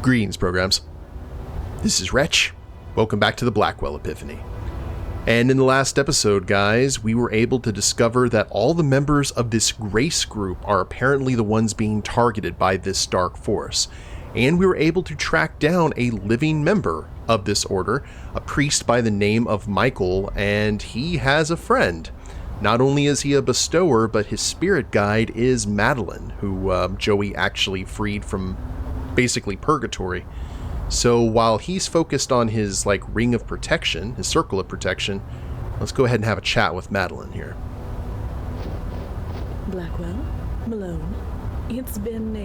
Greetings, programs. This is Wretch. Welcome back to the Blackwell Epiphany. And in the last episode, guys, we were able to discover that all the members of this grace group are apparently the ones being targeted by this dark force. And we were able to track down a living member of this order, a priest by the name of Michael, and he has a friend. Not only is he a bestower, but his spirit guide is Madeline, who Joey actually freed from basically purgatory. So while he's focused on his ring of protection, his circle of protection, let's go ahead and have a chat with Madeline here. Blackwell, Malone, it's been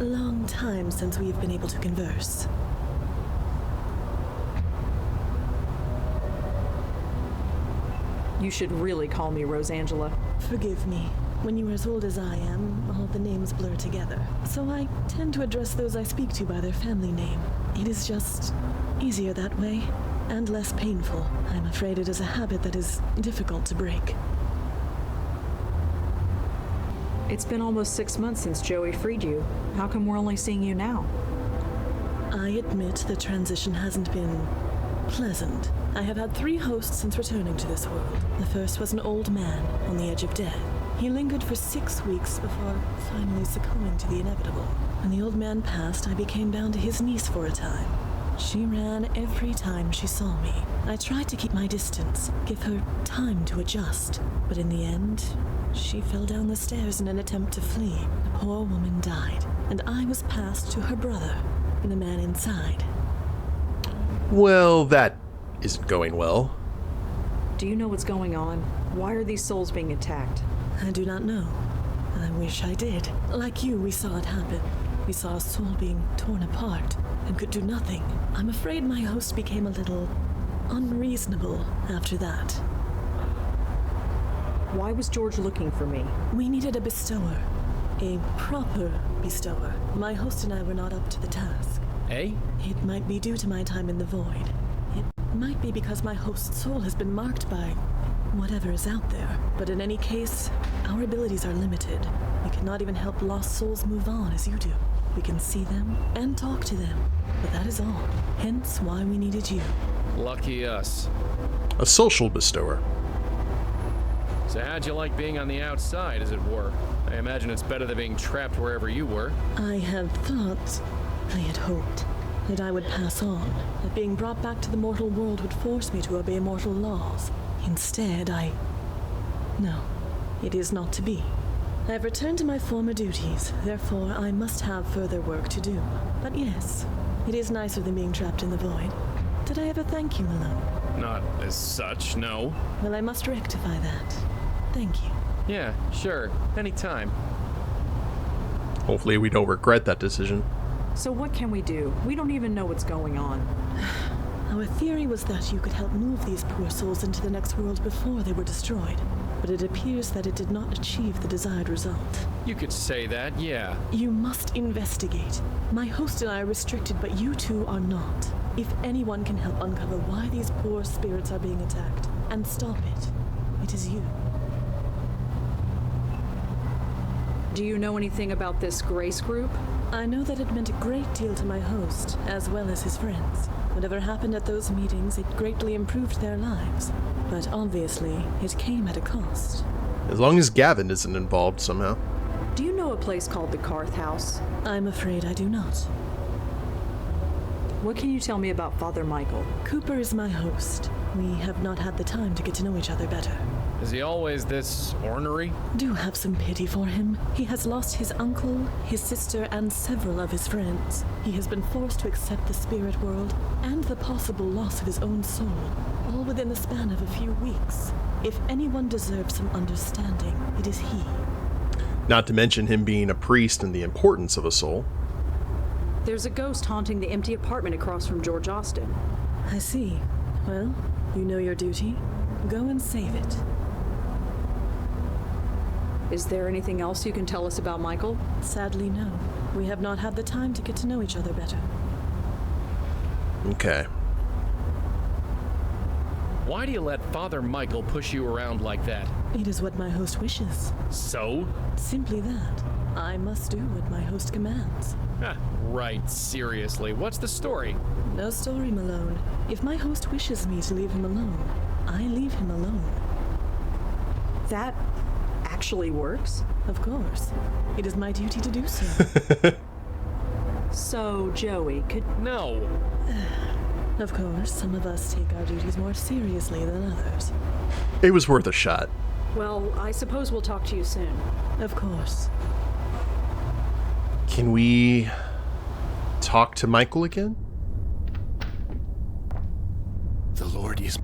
a long time since we've been able to converse. You should really call me Rosangela. Forgive me. When you are as old as I am, all the names blur together. So I tend to address those I speak to by their family name. It is just easier that way, and less painful. I'm afraid it is a habit that is difficult to break. It's been almost 6 months since Joey freed you. How come we're only seeing you now? I admit the transition hasn't been pleasant. I have had 3 hosts since returning to this world. The first was an old man on the edge of death. He lingered for 6 weeks before finally succumbing to the inevitable. When the old man passed, I became bound to his niece for a time. She ran every time she saw me. I tried to keep my distance, give her time to adjust. But in the end, she fell down the stairs in an attempt to flee. The poor woman died, and I was passed to her brother and the man inside. Well, that isn't going well. Do you know what's going on? Why are these souls being attacked? I do not know. I wish I did. Like you, we saw it happen. We saw a soul being torn apart and could do nothing. I'm afraid my host became a little unreasonable after that. Why was George looking for me? We needed a bestower. A proper bestower. My host and I were not up to the task. Eh? It might be due to my time in the void. It might be because my host's soul has been marked by whatever is out there. But in any case, our abilities are limited. We cannot even help lost souls move on as you do. We can see them and talk to them, but that is all. Hence why we needed you. Lucky us. A social bestower. So how'd you like being on the outside, as it were? I imagine it's better than being trapped wherever you were. I had thought, I had hoped, that I would pass on, that being brought back to the mortal world would force me to obey mortal laws. Instead, No, it is not to be. I have returned to my former duties, therefore I must have further work to do. But yes, it is nicer than being trapped in the void. Did I ever thank you, Malone? Not as such, no. Well, I must rectify that. Thank you. Yeah, sure. Anytime. Hopefully we don't regret that decision. So what can we do? We don't even know what's going on. Our theory was that you could help move these poor souls into the next world before they were destroyed. But it appears that it did not achieve the desired result. You could say that, yeah. You must investigate. My host and I are restricted, but you two are not. If anyone can help uncover why these poor spirits are being attacked and stop it, it is you. Do you know anything about this Grace group? I know that it meant a great deal to my host, as well as his friends. Whatever happened at those meetings, it greatly improved their lives. But obviously, it came at a cost. As long as Gavin isn't involved somehow. Do you know a place called the Karth House? I'm afraid I do not. What can you tell me about Father Michael? Cooper is my host. We have not had the time to get to know each other better. Is he always this ornery? Do have some pity for him. He has lost his uncle, his sister, and several of his friends. He has been forced to accept the spirit world and the possible loss of his own soul, all within the span of a few weeks. If anyone deserves some understanding, it is he. Not to mention him being a priest and the importance of a soul. There's a ghost haunting the empty apartment across from George Austin. I see. Well, you know your duty. Go and save it. Is there anything else you can tell us about Michael? Sadly, no. We have not had the time to get to know each other better. Okay. Why do you let Father Michael push you around like that? It is what my host wishes. So? Simply that. I must do what my host commands. Right, seriously. What's the story? No story, Malone. If my host wishes me to leave him alone, I leave him alone. That actually works? Of course. It is my duty to do so. So, Joey, could... No. Of course, some of us take our duties more seriously than others. It was worth a shot. Well, I suppose we'll talk to you soon. Of course. Can we talk to Michael again? The Lord is...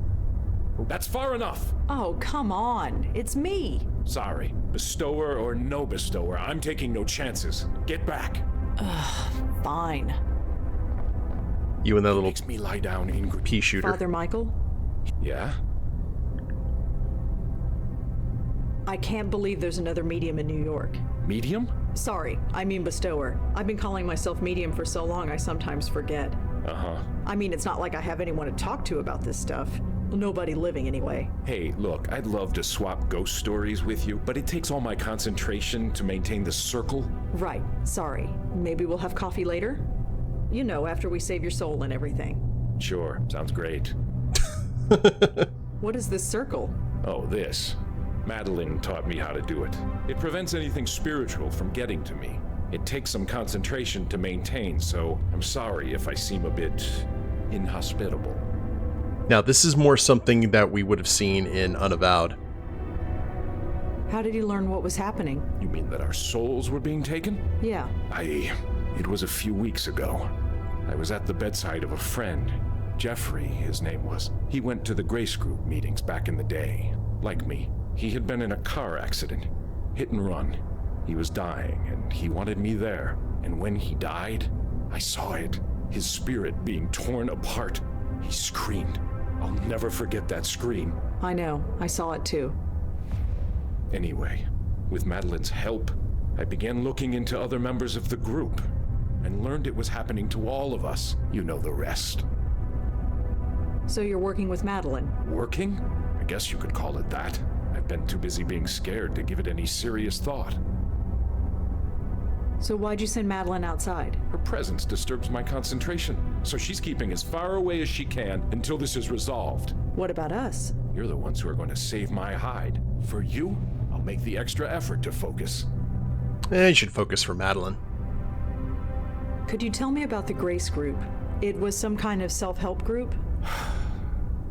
That's far enough! Oh, come on. It's me. Sorry. Bestower or no bestower, I'm taking no chances. Get back. Fine. You and that little Makes me lie down in... pea shooter. Father Michael, Yeah? I can't believe there's another medium in New York. Medium? Sorry, I mean bestower. I've been calling myself medium for so long I sometimes forget. Uh-huh. I mean, it's not like I have anyone to talk to about this stuff. Nobody living, anyway. Hey, look, I'd love to swap ghost stories with you, but it takes all my concentration to maintain the circle. Right, sorry. Maybe we'll have coffee later? You know, after we save your soul and everything. Sure, sounds great. What is this circle? Oh, this. Madeline taught me how to do it. It prevents anything spiritual from getting to me. It takes some concentration to maintain, so I'm sorry if I seem a bit inhospitable. Now, this is more something that we would have seen in Unavowed. How did he learn what was happening? You mean that our souls were being taken? Yeah. It was a few weeks ago. I was at the bedside of a friend. Jeffrey, his name was. He went to the Grace Group meetings back in the day. Like me. He had been in a car accident. Hit and run. He was dying, and he wanted me there. And when he died, I saw it. His spirit being torn apart. He screamed. I'll never forget that scream. I know. I saw it too. Anyway, with Madeline's help, I began looking into other members of the group and learned it was happening to all of us. You know the rest. So you're working with Madeline? Working? I guess you could call it that. I've been too busy being scared to give it any serious thought. So why'd you send Madeline outside? Her presence disturbs my concentration, so she's keeping as far away as she can until this is resolved. What about us? You're the ones who are going to save my hide. For you, I'll make the extra effort to focus. You should focus for Madeline. Could you tell me about the Grace Group? It was some kind of self-help group?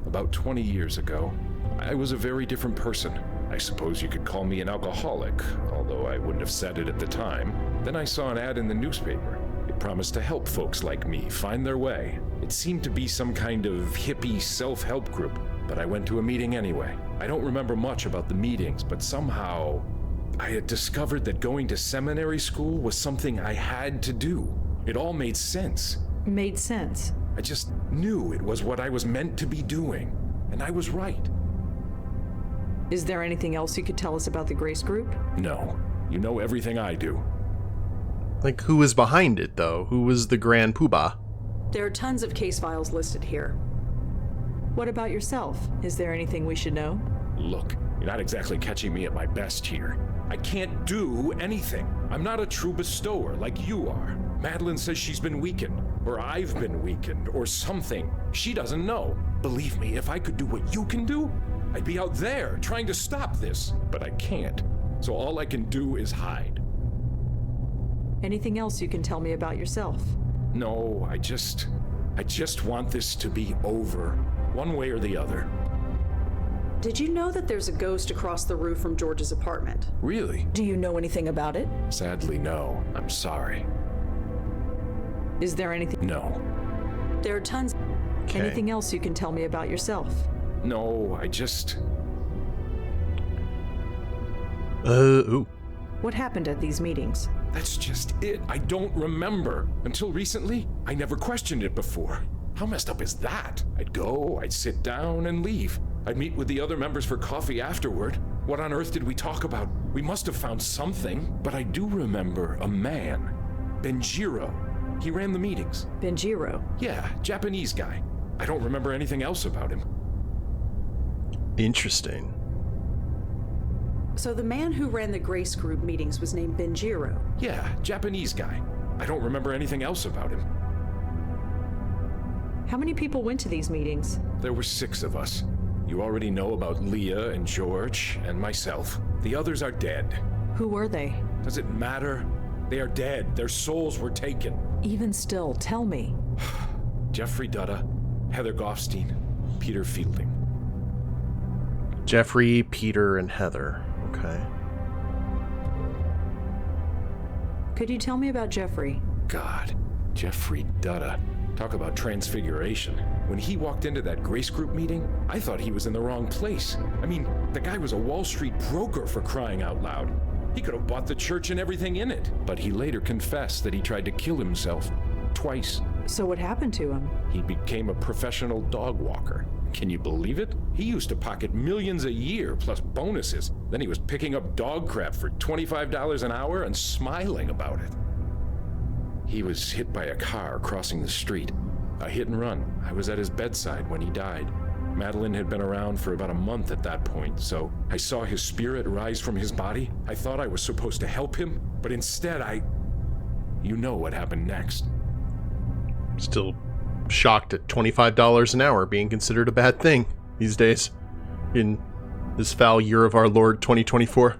About 20 years ago, I was a very different person. I suppose you could call me an alcoholic, although I wouldn't have said it at the time. Then I saw an ad in the newspaper. It promised to help folks like me find their way. It seemed to be some kind of hippie self-help group, but I went to a meeting anyway. I don't remember much about the meetings, but somehow I had discovered that going to seminary school was something I had to do. It all made sense. Made sense. I just knew it was what I was meant to be doing, and I was right. Is there anything else you could tell us about the Grace Group? No, you know everything I do. Like, who was behind it, though? Who was the Grand Poobah? There are tons of case files listed here. What about yourself? Is there anything we should know? Look, you're not exactly catching me at my best here. I can't do anything. I'm not a true bestower like you are. Madeline says she's been weakened, or I've been weakened, or something. She doesn't know. Believe me, if I could do what you can do, I'd be out there trying to stop this. But I can't. So all I can do is hide. Anything else you can tell me about yourself? No, I just want this to be over, one way or the other. Did you know that there's a ghost across the roof from George's apartment? Really? Do you know anything about it? Sadly, no. I'm sorry. Is there anything? No. There are tons. Okay. Anything else you can tell me about yourself? No, I just... Ooh. What happened at these meetings? That's just it. I don't remember. Until recently, I never questioned it before. How messed up is that? I'd go, I'd sit down and leave. I'd meet with the other members for coffee afterward. What on earth did we talk about? We must have found something. But I do remember a man. Benjiro. He ran the meetings. Benjiro? Yeah, Japanese guy. I don't remember anything else about him. Interesting. So the man who ran the Grace Group meetings was named Benjiro. Yeah, Japanese guy. I don't remember anything else about him. How many people went to these meetings? There were 6 of us. You already know about Leah and George and myself. The others are dead. Who were they? Does it matter? They are dead. Their souls were taken. Even still, tell me. Jeffrey Dutta, Heather Goffstein, Peter Fielding. Jeffrey, Peter, and Heather. Okay. Could you tell me about Jeffrey? God, Jeffrey Dutta. Talk about transfiguration. When he walked into that Grace Group meeting, I thought he was in the wrong place. I mean, the guy was a Wall Street broker, for crying out loud. He could have bought the church and everything in it. But he later confessed that he tried to kill himself twice. So what happened to him? He became a professional dog walker. Can you believe it? He used to pocket millions a year plus bonuses. Then he was picking up dog crap for $25 an hour and smiling about it. He was hit by a car crossing the street. A hit and run. I was at his bedside when he died. Madeline had been around for about a month at that point, so I saw his spirit rise from his body. I thought I was supposed to help him, but instead You know what happened next. Still shocked at $25 an hour being considered a bad thing these days in this foul year of our Lord 2024.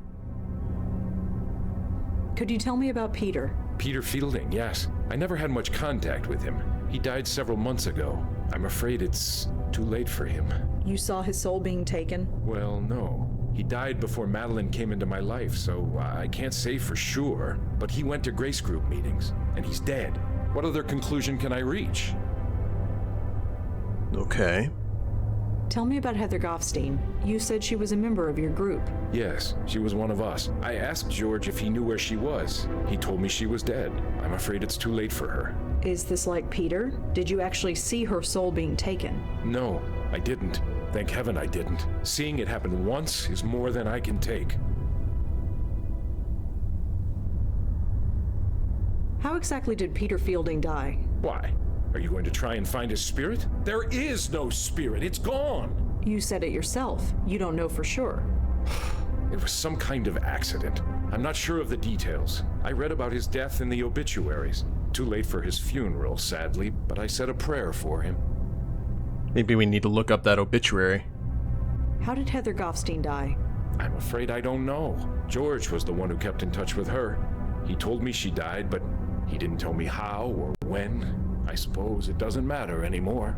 Could you tell me about Peter? Peter Fielding, yes. I never had much contact with him. He died several months ago. I'm afraid it's too late for him. You saw his soul being taken? Well, no. He died before Madeline came into my life, so I can't say for sure. But he went to Grace Group meetings, and he's dead. What other conclusion can I reach? Okay. Tell me about Heather Goffstein. You said she was a member of your group. Yes, she was one of us. I asked George if he knew where she was. He told me she was dead. I'm afraid it's too late for her. Is this like Peter? Did you actually see her soul being taken? No, I didn't. Thank heaven I didn't. Seeing it happen once is more than I can take. How exactly did Peter Fielding die? Why? Are you going to try and find his spirit? There is no spirit. It's gone. You said it yourself. You don't know for sure. It was some kind of accident. I'm not sure of the details. I read about his death in the obituaries. Too late for his funeral, sadly, but I said a prayer for him. Maybe we need to look up that obituary. How did Heather Goffstein die? I'm afraid I don't know. George was the one who kept in touch with her. He told me she died, but he didn't tell me how or when. I suppose it doesn't matter anymore.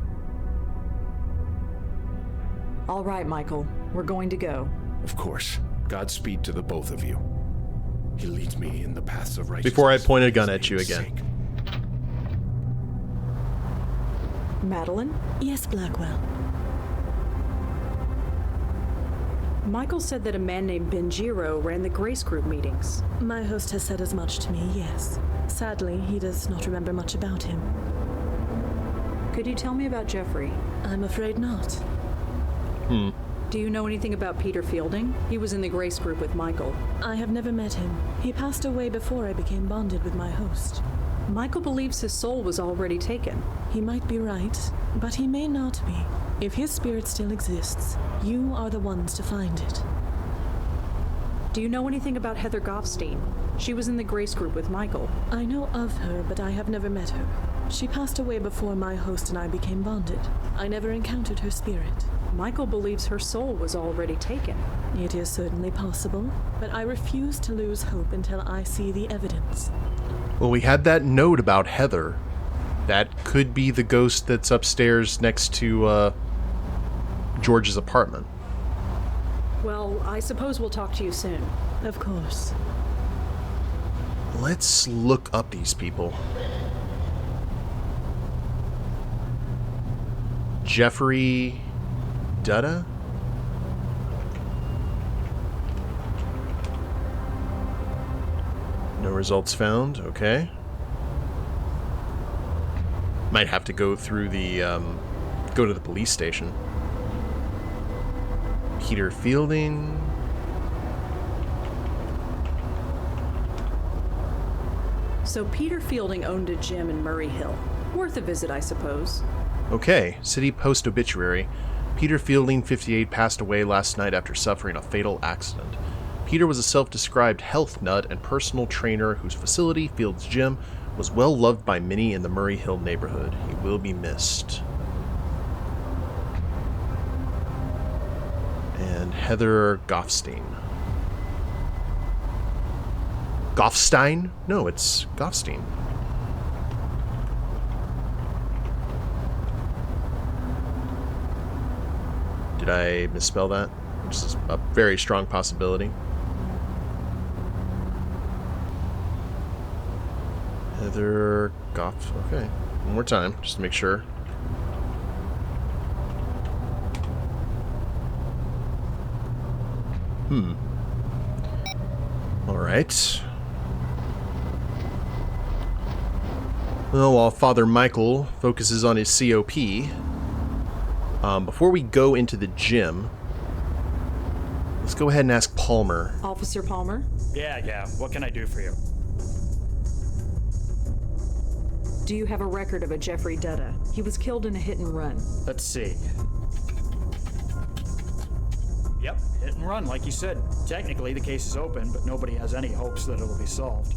All right, Michael. We're going to go. Of course. Godspeed to the both of you. He leads me in the paths of righteousness. Before I point a gun at you again. Madeline? Yes, Blackwell. Michael said that a man named Benjiro ran the Grace Group meetings. My host has said as much to me, yes. Sadly, he does not remember much about him. Could you tell me about Jeffrey? I'm afraid not. Do you know anything about Peter Fielding? He was in the Grace Group with Michael. I have never met him. He passed away before I became bonded with my host. Michael believes his soul was already taken. He might be right, but he may not be. If his spirit still exists, you are the ones to find it. Do you know anything about Heather Goffstein? She was in the Grace Group with Michael. I know of her, but I have never met her. She passed away before my host and I became bonded. I never encountered her spirit. Michael believes her soul was already taken. It is certainly possible, but I refuse to lose hope until I see the evidence. Well, we had that note about Heather. That could be the ghost that's upstairs next to George's apartment. Well, I suppose we'll talk to you soon. Of course. Let's look up these people. Jeffrey Dutta? No results found. Okay. Might have to go through the, go to the police station. Peter Fielding. So Peter Fielding owned a gym in Murray Hill. Worth a visit, I suppose. Okay, City Post obituary. Peter Fielding, 58, passed away last night after suffering a fatal accident. Peter was a self-described health nut and personal trainer whose facility, Field's Gym, was well loved by many in the Murray Hill neighborhood. He will be missed. And Heather Goffstein. Goffstein? No, it's Goffstein. Did I misspell that? Which is a very strong possibility. Heather Goff. Okay. One more time, just to make sure. Alright. Well, while Father Michael focuses on his COP, before we go into the gym, let's go ahead and ask Palmer. Officer Palmer? Yeah. What can I do for you? Do you have a record of a Jeffrey Dutta? He was killed in a hit and run. Let's see. Yep, hit and run, like you said. Technically, the case is open, but nobody has any hopes that it'll be solved.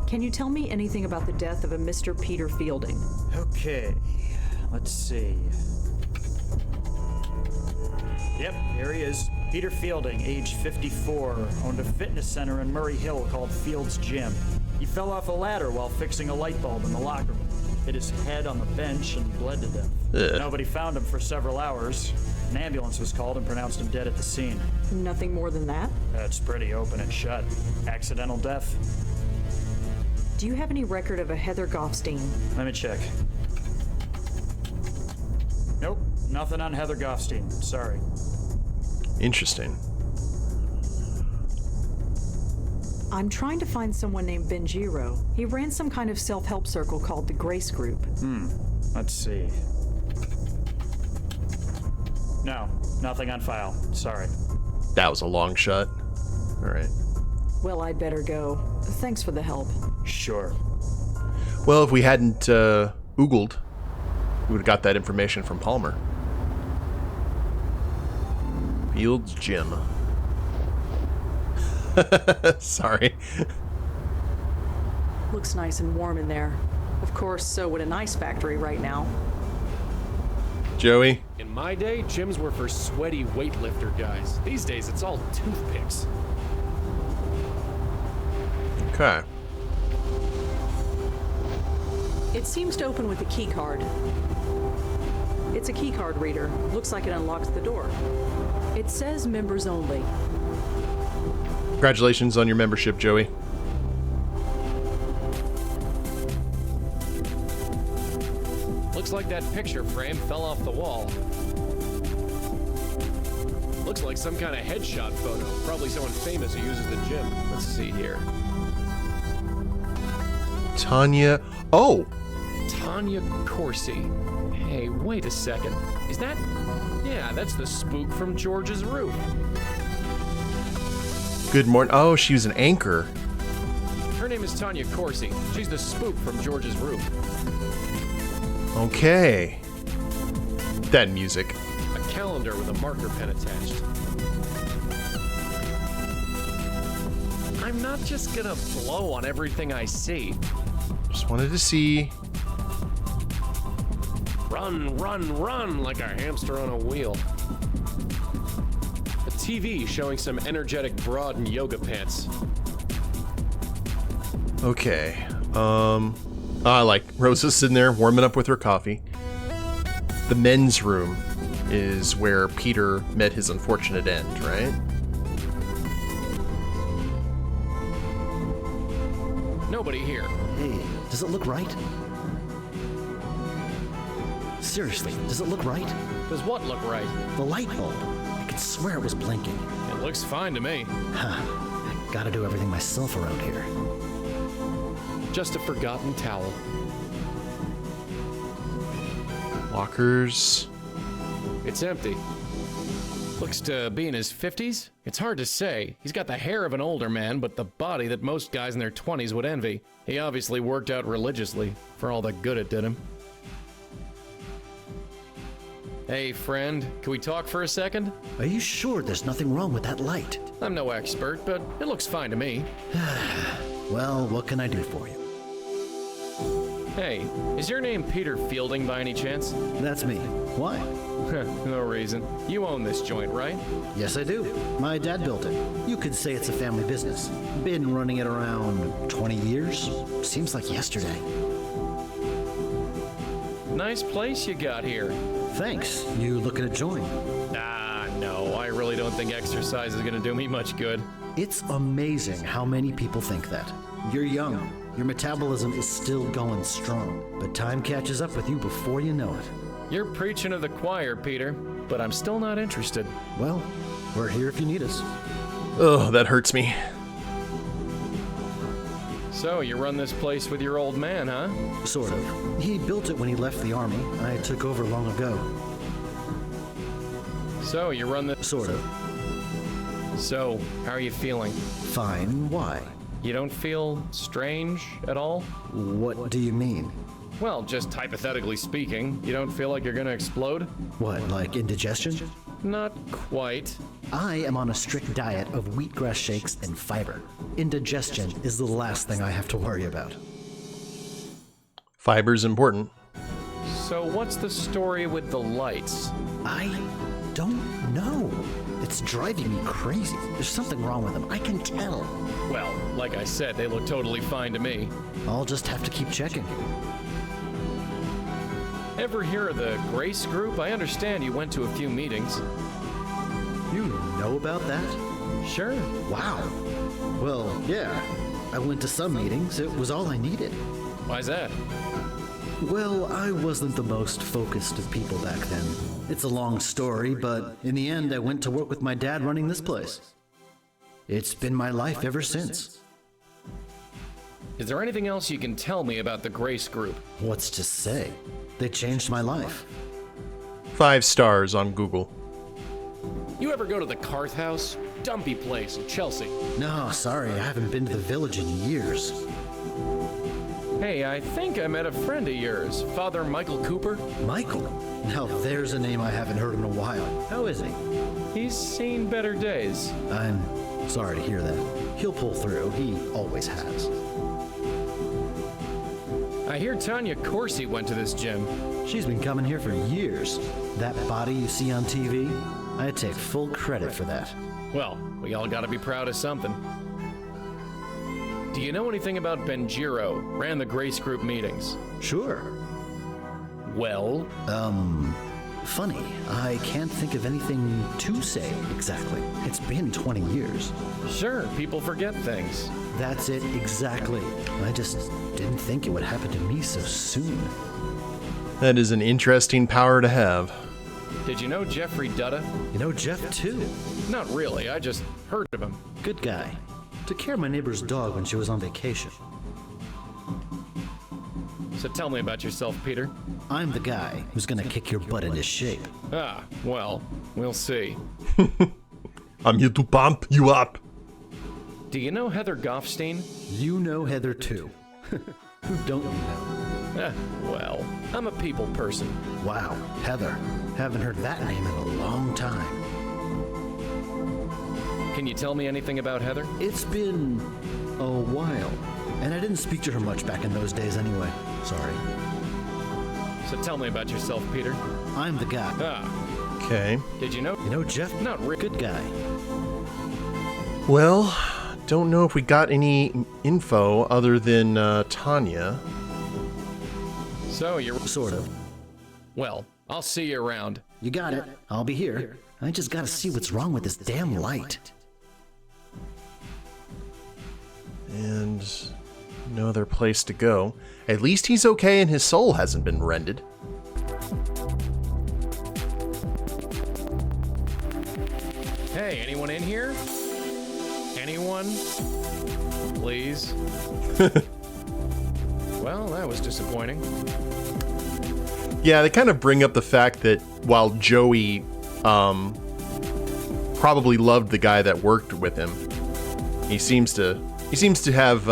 Can you tell me anything about the death of a Mr. Peter Fielding? Okay, let's see. Yep, here he is. Peter Fielding, age 54, owned a fitness center in Murray Hill called Field's Gym. He fell off a ladder while fixing a light bulb in the locker room. Hit his head on the bench and bled to death. Ugh. Nobody found him for several hours. An ambulance was called and pronounced him dead at the scene. Nothing more than that? That's pretty open and shut. Accidental death. Do you have any record of a Heather Goffstein? Let me check. Nope, nothing on Heather Goffstein. Sorry. Interesting. I'm trying to find someone named Benjiro. He ran some kind of self-help circle called the Grace Group. Let's see. No, nothing on file. Sorry. That was a long shot. Alright. Well, I'd better go. Thanks for the help. Sure. Well, if we hadn't oogled, we would have got that information from Palmer. Field's Gym. Sorry. Looks nice and warm in there. Of course, so would an ice factory right now. Joey? In my day, gyms were for sweaty weightlifter guys. These days, it's all toothpicks. Okay. It seems to open with a key card. It's a key card reader. Looks like it unlocks the door. It says members only. Congratulations on your membership, Joey. Looks like that picture frame fell off the wall. Looks like some kind of headshot photo. Probably someone famous who uses the gym. Let's see here. Tanya. Oh! Tanya Cory. Hey, wait a second. Is that... Yeah, that's the spook from George's roof. Good morning. Oh, she was an anchor. Her name is Tanya Cory. She's the spook from George's roof. Okay. That music. A calendar with a marker pen attached. I'm not just gonna blow on everything I see. Just wanted to see. Run, run, run like a hamster on a wheel. A TV showing some energetic broad in yoga pants. Okay. I like Rosa sitting there warming up with her coffee. The men's room is where Peter met his unfortunate end, right? Nobody here. Hey, does it look right? Seriously, does it look right? Does what look right? The light bulb. I could swear it was blinking. It looks fine to me. I gotta do everything myself around here. Just a forgotten towel. Lockers. It's empty. Looks to be in his 50s? It's hard to say. He's got the hair of an older man, but the body that most guys in their 20s would envy. He obviously worked out religiously, for all the good it did him. Hey, friend, can we talk for a second? Are you sure there's nothing wrong with that light? I'm no expert, but it looks fine to me. Well, what can I do for you? Hey, is your name Peter Fielding by any chance? That's me. Why? No reason. You own this joint, right? Yes, I do. My dad built it. You could say it's a family business. Been running it around 20 years. Seems like yesterday. Nice place you got here. Thanks. You looking to join? No, I really don't think exercise is gonna do me much good. It's amazing how many people think that. You're young. Your metabolism is still going strong. But time catches up with you before you know it. You're preaching to the choir, Peter, but I'm still not interested. Well, we're here if you need us. Oh, that hurts me. So, you run this place with your old man, huh? Sort of. He built it when he left the army. I took over long ago. So, you run this... Sort of. So, how are you feeling? Fine. Why? You don't feel strange at all? What do you mean? Well, just hypothetically speaking, you don't feel like you're gonna explode? What, like indigestion? Not quite. I am on a strict diet of wheatgrass shakes and fiber. Indigestion is the last thing I have to worry about. Fiber's important. So what's the story with the lights? I don't know. It's driving me crazy. There's something wrong with them. I can tell. Well, like I said, they look totally fine to me. I'll just have to keep checking. Ever hear of the Grace Group? I understand you went to a few meetings. You know about that? Sure. Wow. Well, yeah. I went to some meetings. It was all I needed. Why's that? Well, I wasn't the most focused of people back then. It's a long story, but in the end, I went to work with my dad running this place. It's been my life ever since. Is there anything else you can tell me about the Grace Group? What's to say? They changed my life. 5 stars on Google. You ever go to the Carth House? Dumpy place in Chelsea. No, sorry, I haven't been to the village in years. Hey, I think I met a friend of yours, Father Michael Cooper. Michael? Now there's a name I haven't heard in a while. How is he? He's seen better days. I'm sorry to hear that. He'll pull through. He always has. I hear Tanya Cory went to this gym. She's been coming here for years. That body you see on TV, I take full credit for that. Well, we all gotta be proud of something. Do you know anything about Benjiro? Ran the Grace Group meetings. Sure. Well? Funny. I can't think of anything to say exactly. It's been 20 years. Sure, people forget things. That's it exactly. I just didn't think it would happen to me so soon. That is an interesting power to have. Did you know Jeffrey Dutta? You know Jeff too. Not really, I just heard of him. Good guy. Took care of my neighbor's dog when she was on vacation. So tell me about yourself, Peter. I'm the guy who's gonna kick your butt into shape. Ah, well, we'll see. I'm here to pump you up. Do you know Heather Goffstein? You know Heather too. Who don't you know? Well, I'm a people person. Wow, Heather. Haven't heard that name in a long time. Can you tell me anything about Heather? It's been a while, and I didn't speak to her much back in those days anyway. Sorry. So tell me about yourself, Peter. I'm the guy. Ah, Okay. did you know? You know Jeff? Not really. Good guy. Well, don't know if we got any info other than Tanya. So you're... Sort of. Well, I'll see you around. You got it. I'll be here. I just gotta see what's wrong with this damn light. And no other place to go. At least he's okay and his soul hasn't been rended. Hey, anyone in here? Anyone? Please? Well, that was disappointing. Yeah, they kind of bring up the fact that while Joey probably loved the guy that worked with him, he seems to have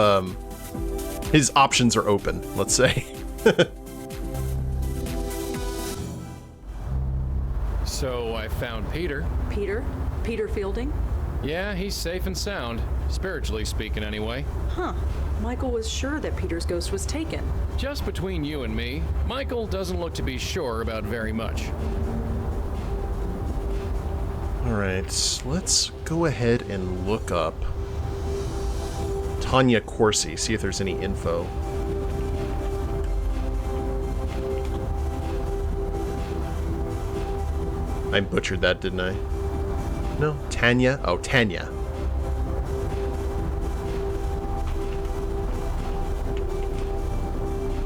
his options are open, let's say. So I found Peter. Peter? Peter Fielding? Yeah, he's safe and sound. Spiritually speaking, anyway. Huh. Michael was sure that Peter's ghost was taken. Just between you and me, Michael doesn't look to be sure about very much. Alright, let's go ahead and look up Tanya Cory, see if there's any info. I butchered that, didn't I? No, Tanya? Oh, Tanya.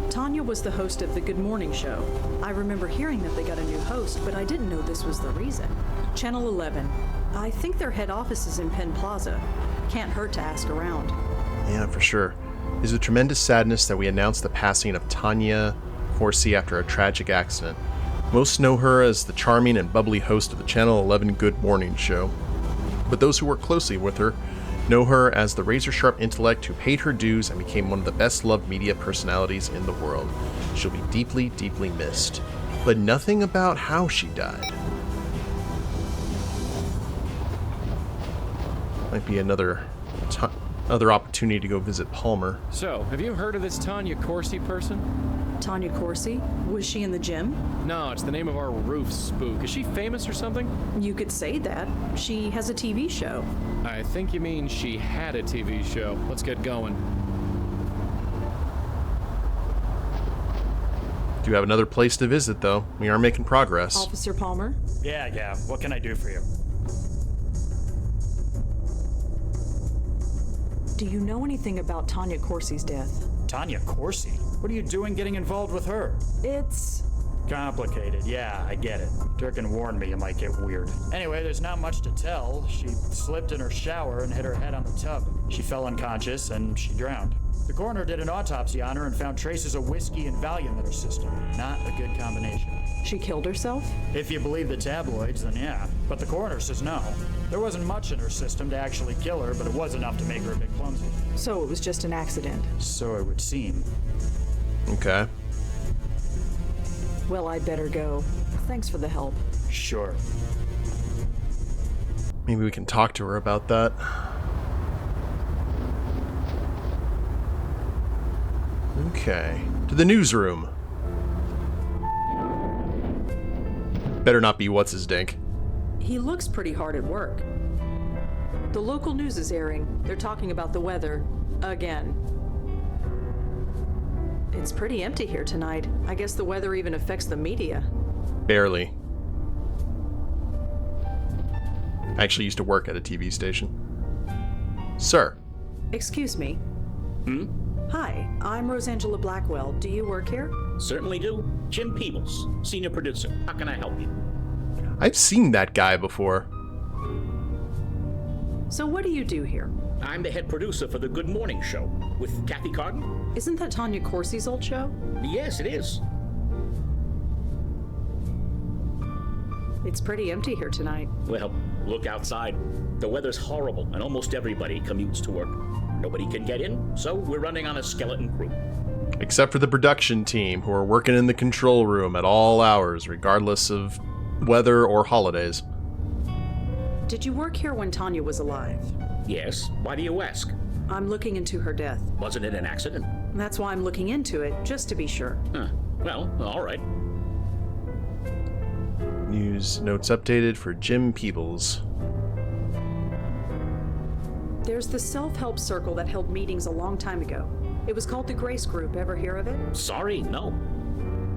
Tanya was the host of the Good Morning Show. I remember hearing that they got a new host, but I didn't know this was the reason. Channel 11. I think their head office is in Penn Plaza. Can't hurt to ask around. Yeah, for sure. It is with tremendous sadness that we announce the passing of Tanya Cory after a tragic accident. Most know her as the charming and bubbly host of the Channel 11 Good Morning Show. But those who work closely with her know her as the razor-sharp intellect who paid her dues and became one of the best-loved media personalities in the world. She'll be deeply, deeply missed. But nothing about how she died. Might be another opportunity to go visit Palmer. So, have you heard of this Tanya Cory person? Tanya Cory? Was she in the gym? No, it's the name of our roof spook. Is she famous or something? You could say that. She has a TV show. I think you mean she had a TV show. Let's get going. Do have another place to visit, though. We are making progress. Officer Palmer? Yeah. What can I do for you? Do you know anything about Tanya Cory's death? Tanya Cory? What are you doing getting involved with her? It's complicated. Yeah, I get it. Durkin warned me it might get weird. Anyway, there's not much to tell. She slipped in her shower and hit her head on the tub. She fell unconscious and she drowned. The coroner did an autopsy on her and found traces of whiskey and Valium in her system. Not a good combination. She killed herself? If you believe the tabloids, then yeah. But the coroner says no. There wasn't much in her system to actually kill her, but it was enough to make her a bit clumsy. So it was just an accident. So it would seem. Okay. Well, I'd better go. Thanks for the help. Sure. Maybe we can talk to her about that. Okay. To the newsroom. Better not be what's-his-dink. He looks pretty hard at work. The local news is airing. They're talking about the weather. Again. It's pretty empty here tonight. I guess the weather even affects the media. Barely. I actually used to work at a TV station. Sir. Excuse me. Hi, I'm Rosangela Blackwell. Do you work here? Certainly do. Jim Peebles, senior producer. How can I help you? I've seen that guy before. So what do you do here? I'm the head producer for the Good Morning Show with Kathy Carden. Isn't that Tanya Cory's old show? Yes, it is. It's pretty empty here tonight. Well, look outside. The weather's horrible and almost everybody commutes to work. Nobody can get in, so we're running on a skeleton crew. Except for the production team, who are working in the control room at all hours, regardless of weather or holidays. Did you work here when Tanya was alive? Yes. Why do you ask? I'm looking into her death. Wasn't it an accident? That's why I'm looking into it, just to be sure. Huh. Well, all right. News notes updated for Jim Peebles. There's the self-help circle that held meetings a long time ago. It was called the Grace Group. Ever hear of it? Sorry, no.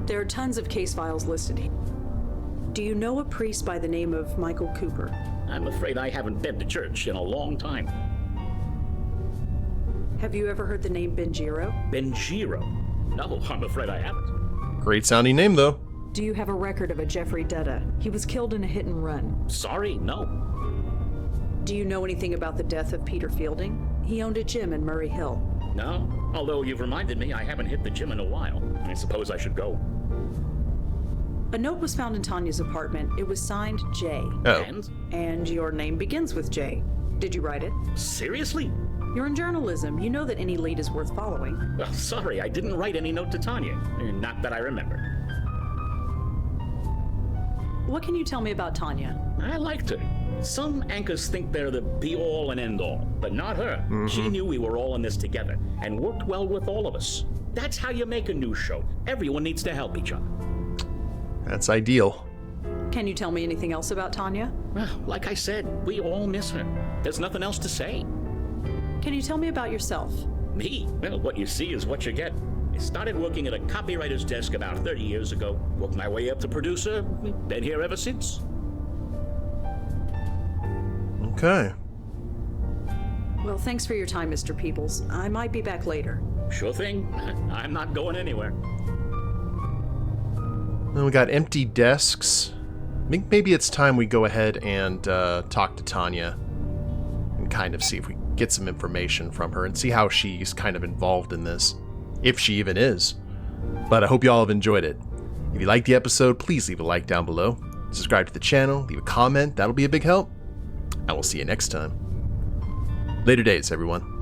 There are tons of case files listed here. Do you know a priest by the name of Michael Cooper? I'm afraid I haven't been to church in a long time. Have you ever heard the name Benjiro? Benjiro? No, I'm afraid I haven't. Great sounding name, though. Do you have a record of a Jeffrey Dutta? He was killed in a hit and run. Sorry, no. Do you know anything about the death of Peter Fielding? He owned a gym in Murray Hill. No, although you've reminded me I haven't hit the gym in a while. I suppose I should go. A note was found in Tanya's apartment. It was signed J. Oh. And your name begins with J. Did you write it? Seriously? You're in journalism. You know that any lead is worth following. Well, sorry, I didn't write any note to Tanya. Not that I remember. What can you tell me about Tanya? I liked her. Some anchors think they're the be-all and end-all, but not her. She knew we were all in this together and worked well with all of us. That's how you make a news show. Everyone needs to help each other. That's ideal. Can you tell me anything else about Tanya? Well, like I said, we all miss her. There's nothing else to say. Can you tell me about yourself? Me? Well, what you see is what you get. I started working at a copywriter's desk about 30 years ago. Worked my way up to producer. Been here ever since. Okay. Well, thanks for your time, Mr. Peebles. I might be back later. Sure thing. I'm not going anywhere. Well, we got empty desks. I think maybe it's time we go ahead and talk to Tanya and kind of see if we get some information from her and see how she's kind of involved in this, if she even is. But I hope you all have enjoyed it. If you liked the episode, please leave a like down below. Subscribe to the channel, leave a comment, that'll be a big help. I will see you next time. Later days, everyone.